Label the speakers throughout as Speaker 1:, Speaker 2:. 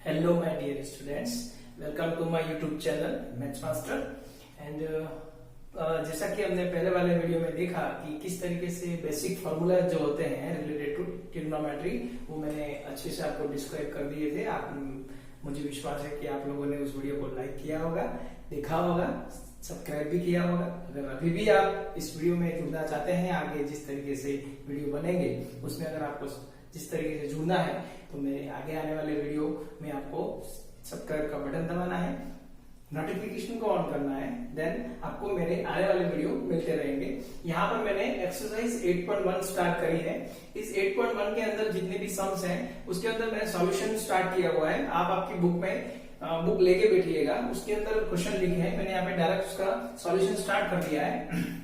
Speaker 1: Hello my dear students, welcome to my YouTube channel Maths Master and जैसा कि हमने पहले वाले वीडियो में देखा कि किस तरीके से बेसिक फार्मूला जो होते हैं रिलेटेड टू ट्रिग्नोमेट्री वो मैंने अच्छे से आपको डिस्क्राइब कर दिए थे। आप मुझे विश्वास है कि आप लोगों ने उस वीडियो को लाइक किया होगा, देखा होगा, सब्सक्राइब भी किया होगा। अगर अभी भी आप इस वीडियो में जुड़ना चाहते हैं, आगे जिस तरीके से वीडियो बनेंगे उसमें अगर आपको जिस तरीके से जुड़ना है तो मेरे आगे आने वाले वीडियो में आपको सब्सक्राइब का बटन दबाना है, नोटिफिकेशन को ऑन करना है, देन आपको मेरे आने वाले वीडियो मिलते रहेंगे। यहाँ पर मैंने एक्सरसाइज 8.1 स्टार्ट करी है। इस 8.1 के अंदर जितने भी सम्स हैं उसके अंदर मैंने सॉल्यूशन स्टार्ट किया हुआ है। आप आपकी बुक में बुक लेके बैठिएगा, उसके अंदर क्वेश्चन लिखे हैं, मैंने यहाँ पे डायरेक्ट उसका सॉल्यूशन स्टार्ट कर दिया है।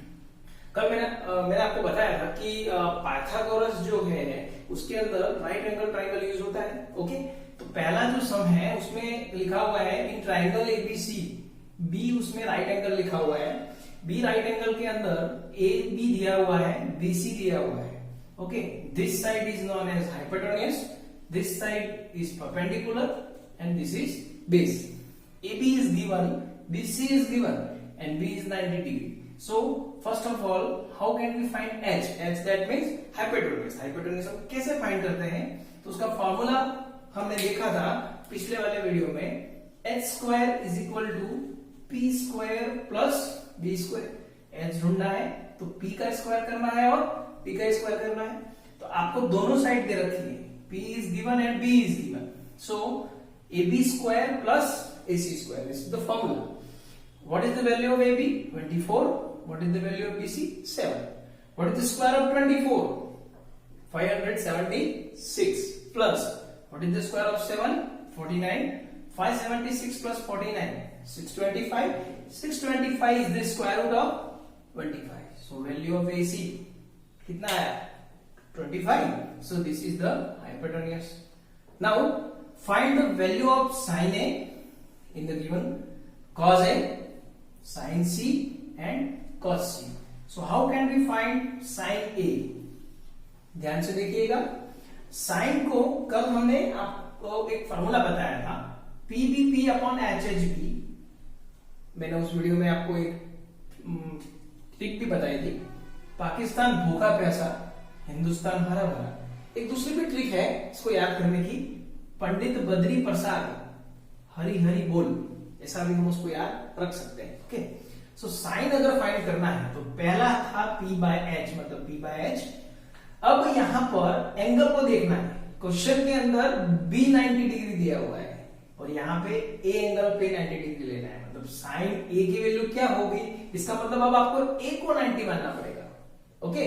Speaker 1: कल मैंने आपको बताया था कि पाइथागोरस जो है उसके अंदर राइट एंगल ट्राइंगल यूज होता है। ओके, तो पहला जो सम है उसमें लिखा हुआ है इन ट्राइंगल एबीसी, बी उसमें राइट एंगल लिखा हुआ है। बी राइट एंगल के अंदर ए बी दिया हुआ है, बीसी दिया हुआ है। Okay, this side is known as hypotenuse, this side is perpendicular and this is base. AB is given, BC is given and B is 90 degree. So first of all, how can we find H? H that means hypotenuse. Hypotenuse हम कैसे find करते हैं? तो उसका formula हमने देखा था पिछले वाले वीडियो में, h square is equal to p square plus b square. h ढूंढना है तो p का स्क्वायर करना है और p का स्क्वायर करना है। तो आपको दोनों साइड दे रखी है, p is given and b is given. So ab square plus ac square, this is the formula. What is the value of AB? 24. What is the value of BC? 7. What is the square of 24? 576 plus what is the square of 7? 49. 576 plus 49, 625. 625 is the square root of 25. So value of AC कितना है? 25. So this is the hypotenuse. Now find the value of sin A in the given cos A, sin C and cos C. So how can we find sin A? ध्यान से देखिएगा, sin को कल हमने आपको एक फॉर्मूला बताया था PBP अपॉन HHB। मैंने उस वीडियो में आपको एक ट्रिक भी बताई थी, पाकिस्तान भूखा प्यासा, हिंदुस्तान हरा भरा। एक दूसरी भी ट्रिक है इसको याद करने की, पंडित बद्री प्रसाद हरी हरी बोल, ऐसा भी हम उसको याद रख सकते हैं। ओके, सो साइन अगर फाइंड करना है तो पहला था P बाय H, मतलब P बाय H। अब यहां पर एंगल को देखना है। क्वेश्चन के अंदर B 90 डिग्री दिया हुआ है और यहाँ पे A एंगल पे 90 डिग्री लेना है, मतलब साइन A की वैल्यू क्या होगी? इसका मतलब अब आपको A को 90 मानना पड़ेगा। ओके,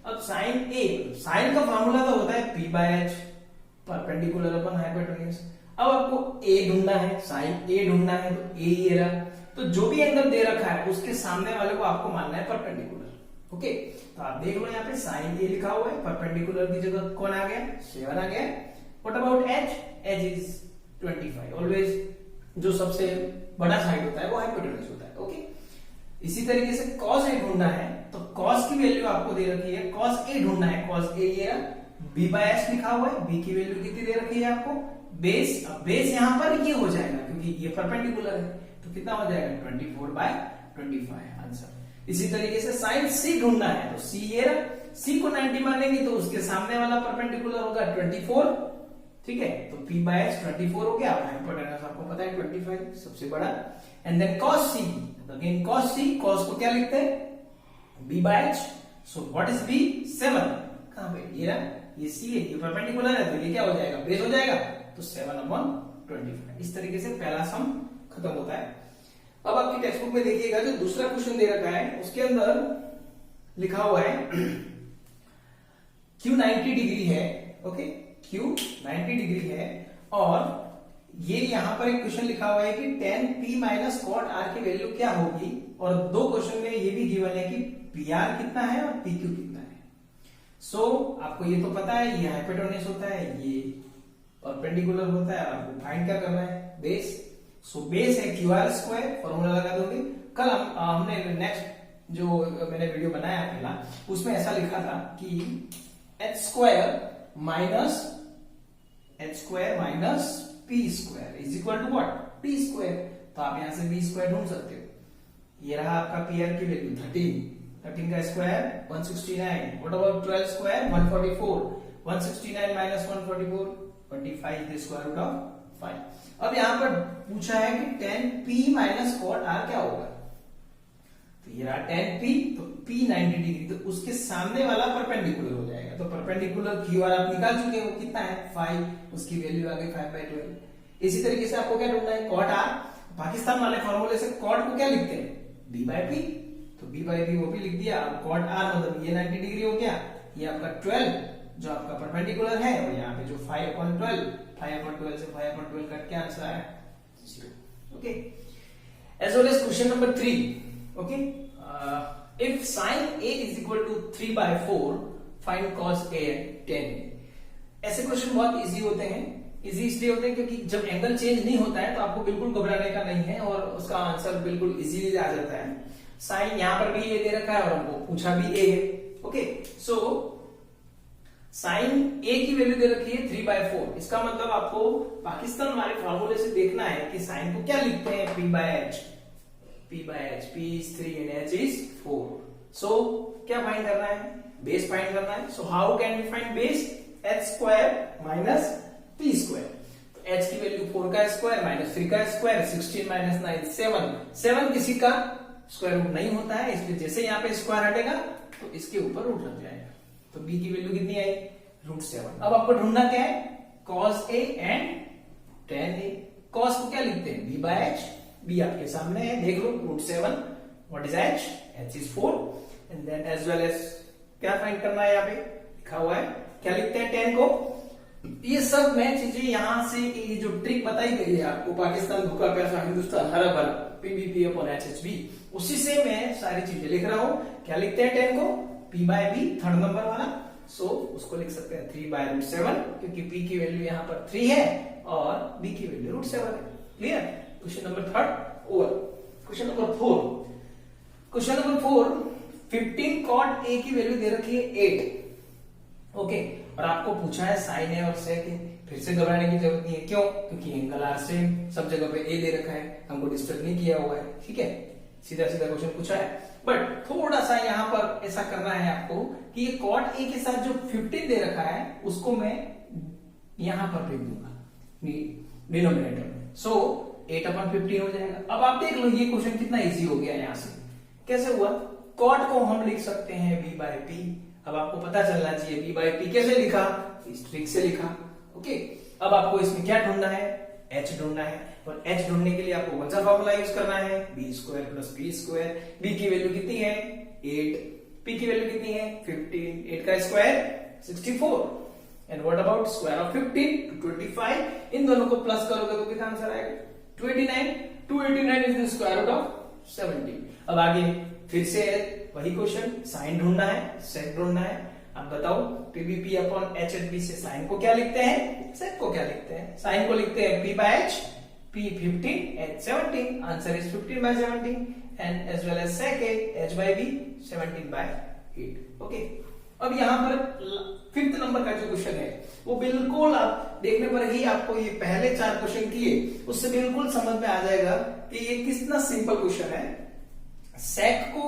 Speaker 1: अब साइन A, साइन का फॉर्मूला तो होता है P by H perpendicular upon hypotenuse. अब आपको A ढूंढना है, साइन A ढूंढना है तो A ये रहा। तो जो भी एंगल दे रखा है उसके सामने वाले को आपको मानना है परपेंडिकुलर। ओके, तो आप देख लो यहाँ पे साइन A लिखा हुआ है, परपेंडिकुलर की जगह कौन आ गया? 7 आ गया। What about H? H is 25। Always जो सबसे बड़ा साइड होता है वो हाइपोटेन्यूज होता है। ओके, इसी तरीके से cos A ढूंढना है तो cos की वैल्यू आपको दे रखी है, cos A ढूंढना है, cos A ये रहा, B बाय H लिखा हुआ है, B की वैल्यू कितनी दे रखी है आपको? बेस। अब बेस यहां पर ये हो जाएगा क्योंकि ये परपेंडिकुलर है, तो कितना हो जाएगा? 24 बाय 25 आंसर। इसी तरीके से साइन C ढूंढना है तो C ये रहा, C को 90 मानेंगे तो उसके सामने वाला परपेंडिकुलर होगा 24। ठीक है, तो P बाय H 24 हो गया। हाइपोटेन्यूज आपको पता है 25 सबसे बड़ा। And then cos C, again cos C, cos को क्या लिखते हैं? B by H। So what is B? 7। कहां पे? ये रहा, ये C है, ये परपेंडिकुलर है तो ये क्या हो जाएगा? बेस हो जाएगा, तो 7/25। इस तरीके से पहला सम खत्म होता है। अब आपकी टेक्स्ट बुक में देखिएगा जो दूसरा क्वेश्चन दे रखा है उसके अंदर लिखा हुआ है Q 90 डिग्री है। ओके, Q 90 डिग्री है और ये यहां पर एक क्वेश्चन लिखा हुआ है कि tan P minus cot R की वैल्यू क्या होगी, और दो क्वेश्चन में ये भी गिवन है कि PR कितना है और PQ कितना है। सो आपको ये तो पता है ये हाइपोटेन्यूज होता है, ये परपेंडिकुलर होता है, आपको फाइंड क्या करना है? बेस। सो बेस है QR स्क्वायर, फॉर्मूला लगा दोगे। कल हमने नेक्स्ट जो मैंने वीडियो बनाया पहला उसमें ऐसा लिखा था कि H square minus P square is equal to what, T square. तो आप यहां से बी स्क्वायर ढूंढ सकते हो। ये रहा आपका पी आर की वैल्यू 13 का square 169। What about 12 square 144। 169 minus 144 25 the square root of 5। अब यहां पर पूछा है कि 10p माइनस कॉट आर क्या होगा। तो ये रहा 10p, तो p 90 डिग्री, तो उसके सामने वाला परपेंडिकुलर हो जाएगा। तो परपेंडिकुलर क्यू आर आप निकाल चुके हो, कितना है 5, उसकी वैल्यू आ गई 5/12। इसी तरीके से आपको क्या ढूंढना है, कॉट आर। पाकिस्तान वाले फॉर्मूले से कॉट को क्या लिखते हैं, b बाय p, तो b बाय p वो भी लिख दिया। अब कॉट आर मतलब ये 90 डिग्री हो गया, ये आपका 12 जो आपका परपेंडिकुलर है, और यहाँ पे जो 5/12 से 5/12 कट के आंसर आया 0। Okay, as well as question number 3। Okay, if sin a is equal to 3/4 find cos a 10। ऐसे क्वेश्चन बहुत इजी होते हैं। इजी इसलिए होते हैं क्योंकि जब एंगल चेंज नहीं होता है तो आपको बिल्कुल घबराने का नहीं है और उसका आंसर बिल्कुल इजीली आ जाता है। साइन यहां पर भी ए दे रखा है और हमको पूछा भी ए है। ओके, सो साइन ए की वैल्यू दे रखी है 3/4। इसका मतलब आपको पाकिस्तान वाले फॉर्मूले से देखना है कि साइन को क्या लिखते हैं, p by h। p is 3 and h is 4। सो क्या फाइंड करना है, बेस फाइंड करना है। So how can we find base, h square minus p square. तो h की वैल्यू 4 का स्क्वायर माइनस 3 का स्क्वायर, 16 माइनस 9 7। 7 किसी का स्क्वायर रूट नहीं होता है, इसलिए जैसे यहाँ पे स्क्वायर हटेगा तो इसके ऊपर रूट लग जाएगा। तो b की वैल्यू कितनी आई, √7। अब आपको ढूंढना क्या है, cos a and tan a। cos को क्या लिखते हैं, b by h। b आपके सामने है, देख लो √7। What is h, h is 4। And then as well as क्या फाइंड करना है, यहाँ पे लिखा हुआ है, क्या लिखते हैं tan को। ये सब मैं चीजें यहां से, ये जो ट्रिक बताई गई है आपको, पाकिस्तान भूखा प्यासा हिंदुस्तान हरा भरा, PBP अपॉन HHB, उसी से मैं सारी चीजें लिख रहा हूं। क्या लिखते हैं tan को, p by b, third number वाला। सो उसको लिख सकते हैं 3/√7, क्योंकि p की वैल्यू यहाँ पर 3 है और b की वैल्यू √7 है। Clear, question number 3 over. Question number 4 15 cot a की वैल्यू दे रखी है 8। ओके, और आपको पूछा है साइन ए और सेक ए। फिर से घबराने की जरूरत नहीं है, क्यों, क्योंकि एंगल आर सेम, सब जगह पे ए दे रखा है, हमको डिस्टर्ब नहीं किया हुआ है। ठीक है, सीधा सीधा क्वेश्चन पूछा है। बट थोड़ा सा यहाँ पर ऐसा करना है आपको कि ये कॉट ए के साथ जो 15 दे रखा है उसको मैं यहां पर लिख दूंगा डिनोमिनेटर में। सो 8/15 हो जाएगा। अब आप देख लो ये क्वेश्चन कितना इजी हो गया। यहां से कैसे हुआ, कॉट को हम लिख सकते हैं b by p। अब आपको पता चलना चाहिए b by p कैसे लिखा, इस ट्रिक से लिखा। ओके, अब आपको इसमें क्या ढूंढना है, h ढूंढना है। और h ढूंढने के लिए आपको कौन सा फॉर्मूला यूज करना है, b square plus p square. b की वैल्यू कितनी है 8, p की वैल्यू कितनी है 15, 8 का square 64। And what about square of 15 25। इन दोनों को प्लस करोगे तो कितना आंसर आएगा 289। 289 is the square root of 70। अब आगे फिर से वही क्वेश्चन, साइन ढूंढना है, सेक ढूंढना है। अब बताओ PBP अपॉन HHB से साइन को क्या लिखते हैं, सेक को क्या लिखते हैं। साइन को लिखते हैं p by h, p 15, h 17। Answer is 15/17 and as well as sec h by b 17/8। Okay, अब यहाँ पर 5th नंबर का जो क्वेश्चन है वो बिल्कुल आप देखने पर ही आपको ये पहले 4 क्वेश्चन किए उससे बिल्कुल समझ में आ जाएगा कि ये कितना सिंपल क्वेश्चन है। सेक को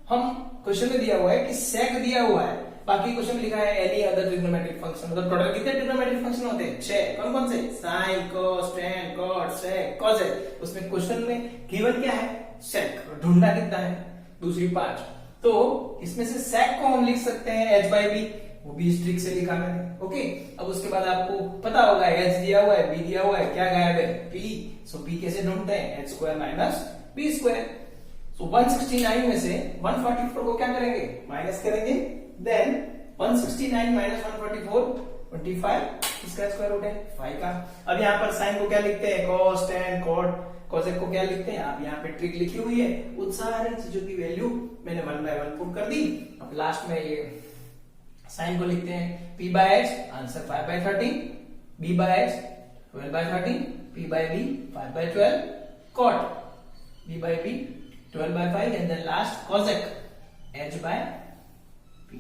Speaker 1: हम क्वेश्चन में दिया हुआ है कि सेक दिया हुआ है, बाकी क्वेश्चन लिखा है एनी अदर ट्रिग्नोमेट्रिक फंक्शन। मतलब टोटल कितने ट्रिग्नोमेट्रिक फंक्शन होते हैं 6। कौन कौन से, साइन, कॉस, टैन, कॉट, सेक, कॉसेक। उसमें क्वेश्चन में गिवन क्या है, सेक, ढूंढना कितना है, दूसरी 5। तो इसमें से सेक को हम लिख सकते हैं h by b, वो भी इस ट्रिक से लिखा मैंने। ओके, अब उसके बाद आपको पता होगा h दिया हुआ है, b दिया हुआ है, क्या गायब है p। सो p कैसे ढूंढते हैं, h square minus b square. So 169 में से 144 को क्या करेंगे, माइनस करेंगे। देन 169 माइनस 144 25, इसका स्क्वायर रूट है 5 का। अब यहाँ पर साइन को क्या लिखते हैं, cos, tan, cot, cosec को क्या लिखते हैं। आप यहाँ पे ट्रिक लिखी हुई है, उन सारी चीजों की वैल्यू मैंने 1 by 1 पुट कर दी। अब लास्ट में ये साइन को लिखते हैं p by h, answer 5/13, b by h 12/13, p by b 5/12, cot b by b 12/5 and then last cosec h by p।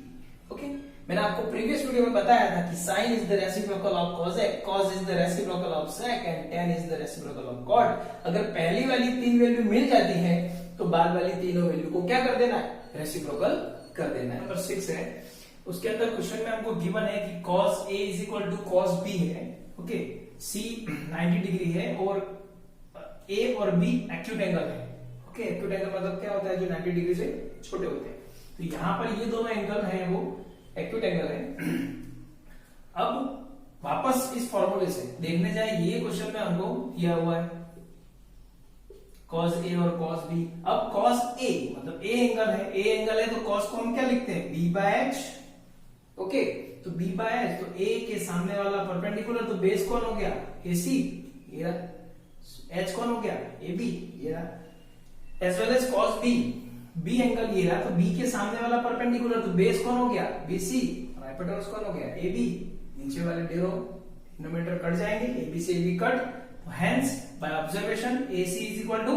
Speaker 1: Okay, मैंने आपको प्रीवियस वीडियो में बताया था कि sine is the reciprocal of cosec, cos is the reciprocal of sec and tan is the reciprocal of cot। अगर पहली वाली तीन वैल्यू मिल जाती है तो बाद वाली तीनों वैल्यू को क्या कर देना है, रेसिप्रोकल कर देना है। नंबर 6 है, उसके अंदर क्वेश्चन में हमको गिवन है कि cos A is equal to cos B है, ओके, C 90 डिग्री है और A और B एक्यूट एंगल है, ओके। एक्यूट एंगल मतलब क्या होता है, जो 90 डिग्री से छोटे होते हैं। तो यहाँ पर ये दोनों एंगल हैं वो एक्यूट एंगल है। अब वापस इस फॉर्मूले से देखने जाए, ये क्वेश्चन में हमको दिया हुआ है cos A और cos B। अब cos A मतलब A एंगल है, A एंगल है तो cos को हम क्या लिखते हैं, B बाय H, ओके। तो B बाय H, तो A के सामने वाला परपेंडिकुलर, तो बेस कौन हो गया, AC, ये रहा। H कौन हो गया, AB, ये रहा। As well as cos B, B angle ये रहा, तो B के सामने वाला परपेंडिकुलर, तो बेस कौन हो गया, BC, और हाइपोटेनस कौन हो गया, AB। नीचे वाले डिनोमिनेटर कट जाएंगे, AB से AB cut, hence by observation AC is equal to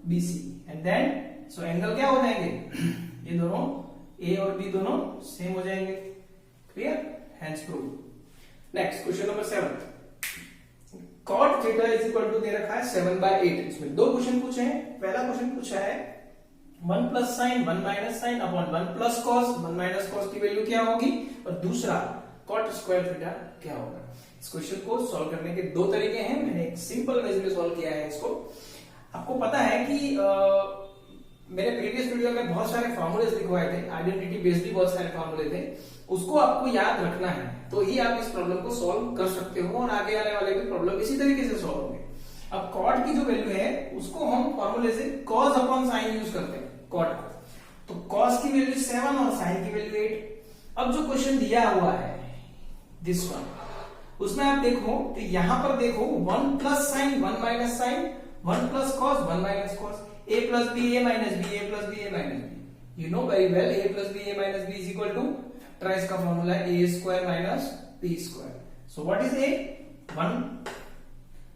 Speaker 1: BC and then so angle क्या हो जाएंगे, ये दोनों A और B दोनों सेम हो जाएंगे, clear, hence prove. Next question number 7, cot theta is equal to दे रखा है 7/8। इसमें दो क्वेश्चन पूछे हैं। पहला क्वेश्चन पूछा है 1 plus sine 1 minus sine upon 1 plus cos 1 minus cos की वैल्यू क्या होगी, और दूसरा cot स्क्वायर थीटा क्या होगा। इस क्वेश्चन को सॉल्व करने के दो तरीके हैं। मैंने एक सिंपल मेथड में सॉल्व किया है इसको। आपको पता है कि मेरे प्रीवियस वीडियो में बहुत सारे फॉर्मूलेस लिखवाए थे, आइडेंटिटी बेस्ड भी बहुत सारे फॉर्मूले थे, उसको आपको याद रखना है तो ही आप इस प्रॉब्लम को सॉल्व कर सकते हो और आगे आने वाले भी प्रॉब्लम इसी तरीके से सॉल्व होंगे। अब cot की जो वैल्यू है उसको हम फॉर्मूले से cos अपॉन साइन यूज करते हैं cot को, तो cos की वैल्यू 7 और साइन की वैल्यू 8। अब जो क्वेश्चन दिया हुआ है दिस वन, उसमें आप देखो तो यहां पर देखो 1 plus sine 1 minus sine 1 plus cos 1 minus cos, a plus B a minus B, a plus B a minus B. You know very well a plus B a minus B is equal to, factorize का formula है a square minus b square. So what is a, 1,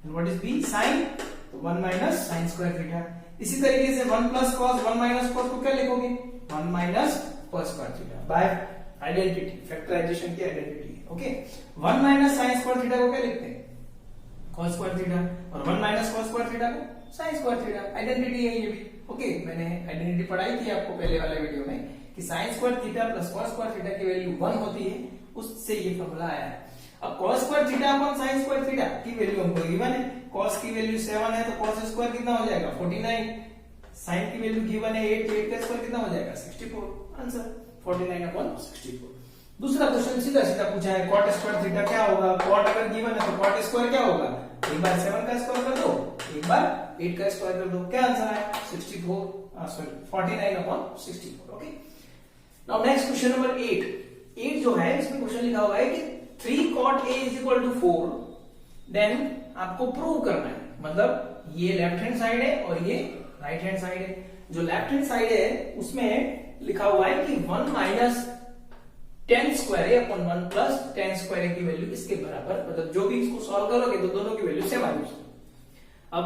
Speaker 1: and what is b, sine, तो 1 minus sine square theta. इसी तरीके से 1 plus cos 1 minus cos को क्या लिखोगे, 1 minus cos square theta by identity, factorisation की identity, okay. 1 minus sine square theta को क्या लिखते हैं, cos स्क्वायर थीटा, और 1 माइनस cos स्क्वायर थीटा को sin स्क्वायर थीटा। आइडेंटिटी है ये भी, ओके। मैंने आइडेंटिटी पढ़ाई थी आपको पहले वाले वीडियो में कि sin square theta plus cos square theta की वैल्यू 1 होती है, उससे ये फॉर्मूला आया है। अब cos square theta upon sin square theta की वैल्यू हमको गिवन है, cos की वैल्यू 7 है तो cos स्क्वायर कितना हो जाएगा 49, sin की वैल्यू गिवन है 8, 8 का स्क्वायर कितना हो जाएगा 64, आंसर 49 अपॉन 64। दूसरा क्वेश्चन सीधा सीधा पूछा है cot स्क्वायर थीटा क्या होगा, cot अगर गिवन है तो cot स्क्वायर क्या होगा, एक बार 7 का स्क्वायर कर दो, एक बार 8 का स्क्वायर कर दो, क्या आंसर आया 49 upon 64, okay. Now next question number 8 जो है इसमें क्वेश्चन लिखा हुआ है कि 3 cot a is equal to 4, देन आपको प्रूव करना है, मतलब ये लेफ्ट हैंड साइड है और ये राइट हैंड साइड है। जो लेफ्ट हैंड साइड है उसमें लिखा हुआ है कि 1 माइनस tan स्क्वायर है अपॉन 1 प्लस tan स्क्वायर है की वैल्यू इसके बराबर, मतलब जो भी इसको सॉल्व करोगे तो दोनों की वैल्यू सेम आएगी। अब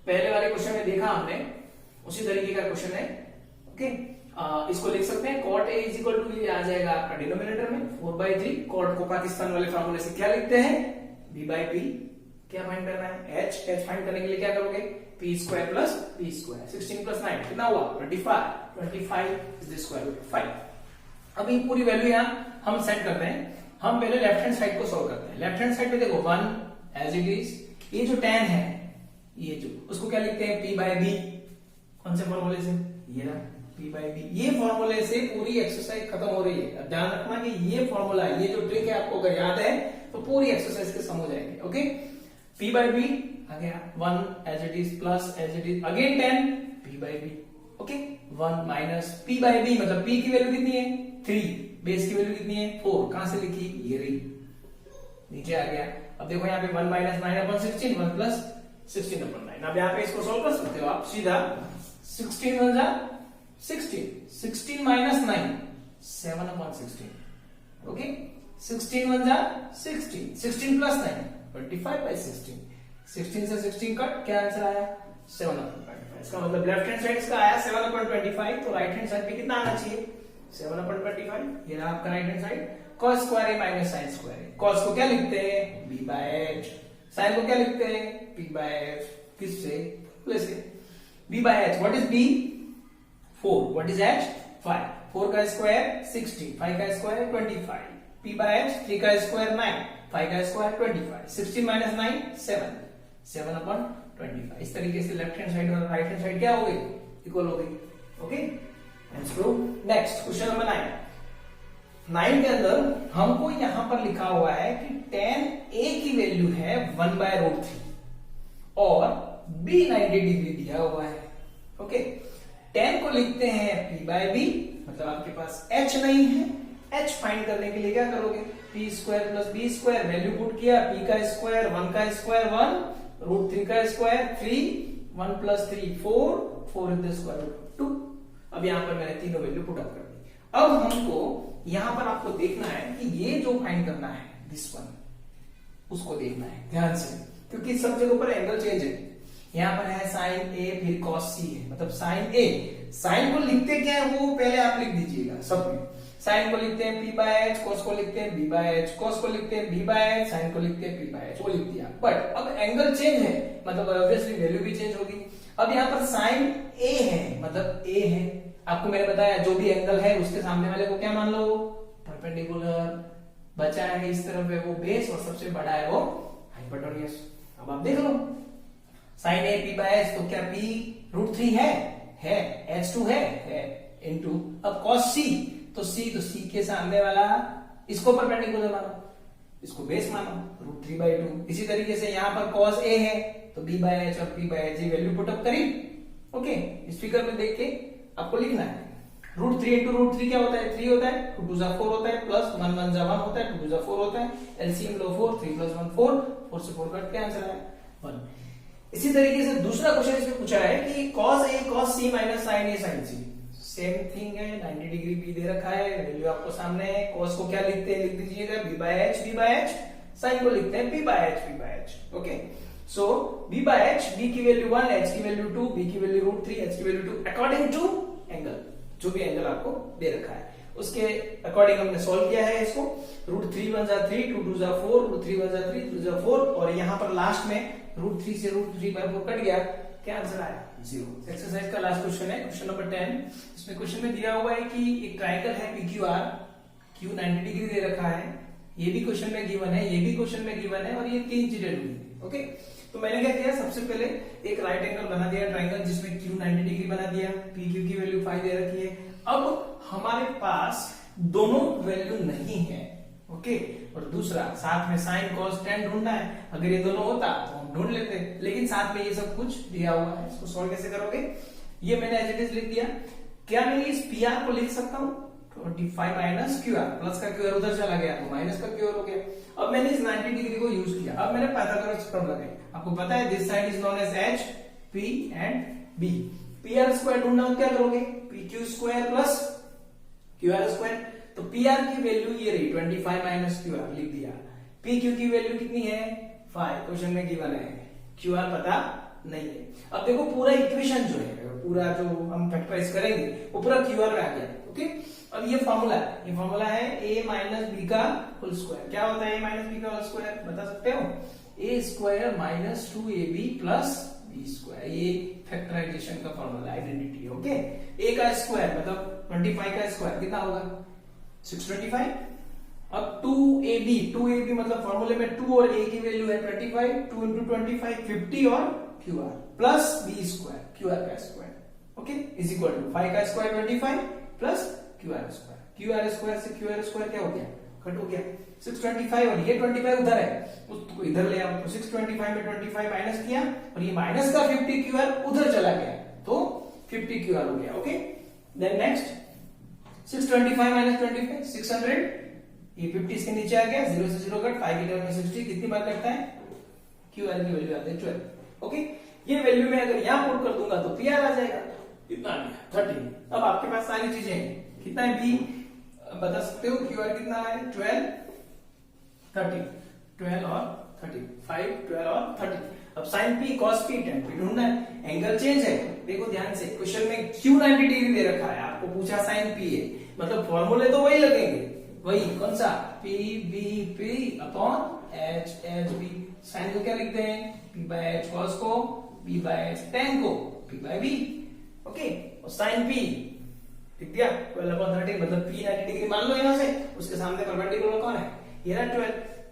Speaker 1: पहले वाले क्वेश्चन में देखा हमने उसी तरीके का क्वेश्चन है, ओके। इसको लिख सकते हैं cot a is equal to, ये आ जाएगा आपका डिनोमिनेटर में 4/3। cot को पाकिस्तान वाले फॉर्मूले से क्या लिखते हैं, b/p। क्या फाइंड करना है, h फाइंड करने के लिए क्या करोगे, p square plus p square. 16 plus 9 कितना हुआ 25 is the square root of 5। अब ये पूरी वैल्यू यहाँ हम सेट करते हैं। हम पहले लेफ्ट हैंड साइड को सॉल्व करते हैं। लेफ्ट हैंड साइड पे देखो 1 एज इट इज, ये जो tan है ये जो, उसको क्या लिखते हैं p/b, कौन से फॉर्मूले से, ये ना p/b। ये फॉर्मूले से पूरी एक्सरसाइज खत्म हो रही है। अब ध्यान रखना कि ये फॉर्मूला, ये जो ट्रिक है आपको अगर याद है तो पूरी एक्सरसाइज के सम हो जाएंगे, ओके। p/b आ गया 1 as it is plus as it is again 10 p/b, ओके। 1 माइनस p/b मतलब p की वैल्यू कितनी है 3, बेस की वैल्यू कितनी है 4, कहां से लिखी, ये रही, नीचे आ गया। अब देखो यहाँ पे 1 माइनस 9 अपॉन 16, 1 प्लस 16 अपॉन 9। अब यहाँ पे इसको सॉल्व कर सकते हो आप सीधा, 16 1 जा 16, 16 माइनस 9 7 अपॉन 16, ओके। 16 1 जा 16, 16 प्लस 9 25/16, 16 से 16 कट, क्या आंसर आया 7/25। इसका मतलब लेफ्ट हैंड साइड इसका आया 7/25, तो राइट हैंड साइड पे कितना आना चाहिए 7/25। ये रहा आपका right hand side. cos square A minus sine square A. cos को क्या लिखते हैं b बाय h, साइन को क्या लिखते हैं p बाय h, किससे प्लस से b by h। What is b 4, what is h 5, 4 का स्क्वायर 16, 5 का स्क्वायर 25, p बाय h 3 का स्क्वायर 9, 5 का स्क्वायर 25, 16 माइनस 9 7, 7 अपॉन 25। इस तरीके से लेफ्ट हैंड साइड और राइट हैंड साइड क्या हो गई इक्वल हो गई। Okay let's go next question number 9 के अंदर हमको यहां पर लिखा हुआ है कि tan a की वैल्यू है 1/√3 और b 90 डिग्री दिया हुआ है। ओके tan को लिखते हैं p बाय b, मतलब आपके पास h नहीं है, h फाइंड करने के लिए क्या करोगे p square plus b square, value put किया, p का स्क्वायर 1 का स्क्वायर 1, √3 का square 3, 1 plus 3 4, 4 in the square root 2। अब यहां पर मैंने तीनों वैल्यू पुट अप कर दी। अब हमको यहां पर आपको देखना है कि ये जो फाइंड करना है दिस वन, उसको देखना है ध्यान से, क्योंकि सब जगह पर एंगल चेंज है। यहां पर है साइन ए फिर cos c है, मतलब साइन ए, साइन को लिखते क्या है वो पहले आप लिख दीजिएगा सब में। साइन को लिखते हैं p बाय h, cos को लिखते हैं b बाय h, cos को लिखते हैं b बाय h, साइन को लिखते हैं p बाय h, वो लिख दिया। बट अब एंगल चेंज है, मतलब ऑब्वियसली वैल्यू भी चेंज होगी। अब यहाँ पर साइन a है, मतलब a है, आपको मैंने बताया जो भी एंगल है उसके सामने वाले को क्या मान लो परपेंडिकुलर, बचा है इस तरफ है वो बेस और सबसे बड़ा है वो हाइपोटेन्यूज। अब आप देख लो sign A p by h, तो क्या p √3 है h2 है इनटू, अब cos c, तो c के सामने वाला इसको परपेंडिकुलर मानो, इसको बेस मानो √3/2। इसी तरीके से यहाँ पर cos a है तो b बाय h और p by h value put up करी। ओके इस फिगर में देख के आपको लिखना है √3 इंटू √3 क्या होता है 3 होता है, 2 2 4 होता है, प्लस 1 1 1 होता है, 2 2 4 होता है, एलसीएम लो 4, 3 प्लस 1 4, 4 से 4 कट के आंसर है 1। इसी तरीके से दूसरा क्वेश्चन इसमें पूछा है कि cos a cos c minus sin a sin c, same thing है, 90 डिग्री b दे रखा है, वैल्यू आपको सामने है। cos को क्या लिखते हैं लिख दीजिएगा b बाय h, sin को लिखते हैं p by h। Okay so b by h, b की वैल्यू 1, h की वैल्यू 2, b की वैल्यू √3, h की वैल्यू 2 अकॉर्डिंग टू एंगल, जो भी एंगल आपको दे रखा है उसके अकॉर्डिंग हमने सॉल्व किया है इसको। √3 1 जा 3, 2 2 जा 4, √3 1 जा 3, 2 जा 4, और यहाँ पर लास्ट में √3 से √3/4 कट गया, क्या आंसर आया 0। एक्सरसाइज का लास्ट क्वेश्चन है क्वेश्चन नंबर 10। इसमें क्वेश्चन में दिया हुआ है कि एक ट्रायंगल है PQR, Q 90 डिग्री दे रखा है, ये भी क्वेश्चन में गिवन है, ये भी क्वेश्चन में गिवन है, और ये तीन चीजें हुई। ओके तो मैंने क्या किया, सबसे पहले एक राइट एंगल बना दिया ट्रायंगल जिसमें Q 90 डिग्री बना दिया, PQ की वैल्यू 5 दे रखी है। अब हमारे पास दोनों वैल्यू नहीं है, ओके, और दूसरा साथ में साइन cos tan ढूंढना है, अगर ये दोनों होता तो हम ढूंढ लेते, लेकिन साथ में ये सब कुछ दिया हुआ है। इसको सॉल्व कैसे करोगे, ये मैंने एज इट इज लिख दिया। क्या मैं इस PR को लिख सकता हूँ 25 माइनस QR, प्लस का QR उधर चला गया तो माइनस का QR हो गया। अब मैंने इस 90 डिग्री को यूज किया, अब मैंने पाइथागोरस थ्योरम लगाई। आपको पता है this side is known as H, P and B। PR square ढूंढना हो क्या करोगे, PQ square plus QR square, तो PR की वैल्यू ये रही 25 माइनस QR लिख दिया। PQ की वैल्यू कितनी है 5, क्वेश्चन में गिवन है, QR पता नहीं है। अब देखो पूरा इक्वेशन जो है, पूरा जो हम फैक्टराइज करेंगे वो पूरा QR में आ गया। ओके अब ये फॉर्मूला है a माइनस बी का होल स्क्वायर। क्या होता है a माइनस बी का होल स्क्वायर, बता सकते हो, a square minus 2ab plus B square, ये फैक्टराइजेशन का फॉर्मूला आइडेंटिटी है। ओके a का स्क्वायर मतलब 25 का स्क्वायर कितना होगा 625। अब 2ab मतलब फॉर्मूले में 2 और a की वैल्यू है 25, 2 इंटू 25 50 और QR plus B square QR का square, okay is equal to 5 का स्क्वायर 25 प्लस QR स्क्वायर से QR स्क्वायर क्या हो गया, कट हो गया 625, और ये 25 उधर है उसको इधर ले आओ, तो 625 में 25 माइनस किया और ये माइनस का 50 QR उधर चला गया तो 50 QR हो गया। ओके देन नेक्स्ट 625 माइनस 25 600, ये 50 इसके नीचे आ गया, 0 से 0 कट, 5 की टर्म में 60 कितनी बार कटता है, QR की वैल्यू आती है 12। ओके ये वैल्यू में अगर यहां पुट कर दूंगा तो PR आ जाएगा, कितना आ गया 13। अब आपके पास सारी चीजें हैं, कितना है B बता सकते हो, QR कितना है 12 13, 12 और 13, 5 12 और 13। अब sin P cos P tan P ढूंढना है, एंगल चेंज है, देखो ध्यान से क्वेश्चन में Q 90 डिग्री दे रखा है, आपको पूछा sin P है, मतलब फॉर्मूले तो वही लगेंगे, वही कौन सा P B P upon H H B. Sine को क्या लिखते हैं पी बाय एच कॉस को, बी बाय एच टेन को, पी बाय बी। ओके, और साइन पी लिख दिया 12 अपॉन 13 मतलब पी 90 डिग्री मान लो यहाँ से, उसके सामने परपेंडिकुलर कौन है ये रहा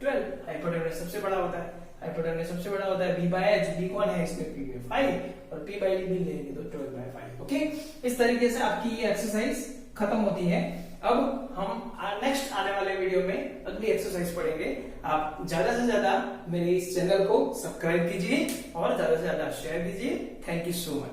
Speaker 1: 12। हाइपोटेन्यूज सबसे बड़ा होता है, हाइपोटेन्यूज सबसे बड़ा होता है बी बाय एच, बी कौन है इसमें पी में 5 और पी बाय डी लेंगे तो 12 बाय 5। ओके, इस तरीके से आपकी ये एक्सरसाइज खत्म होती है। अब हम नेक्स्ट आने वाले वीडियो में अगली एक्सरसाइज पढ़ेंगे। आप ज्यादा से ज्यादा मेरे इस चैनल को सब्सक्राइब कीजिए और ज्यादा से ज्यादा शेयर कीजिए। Thank you so much.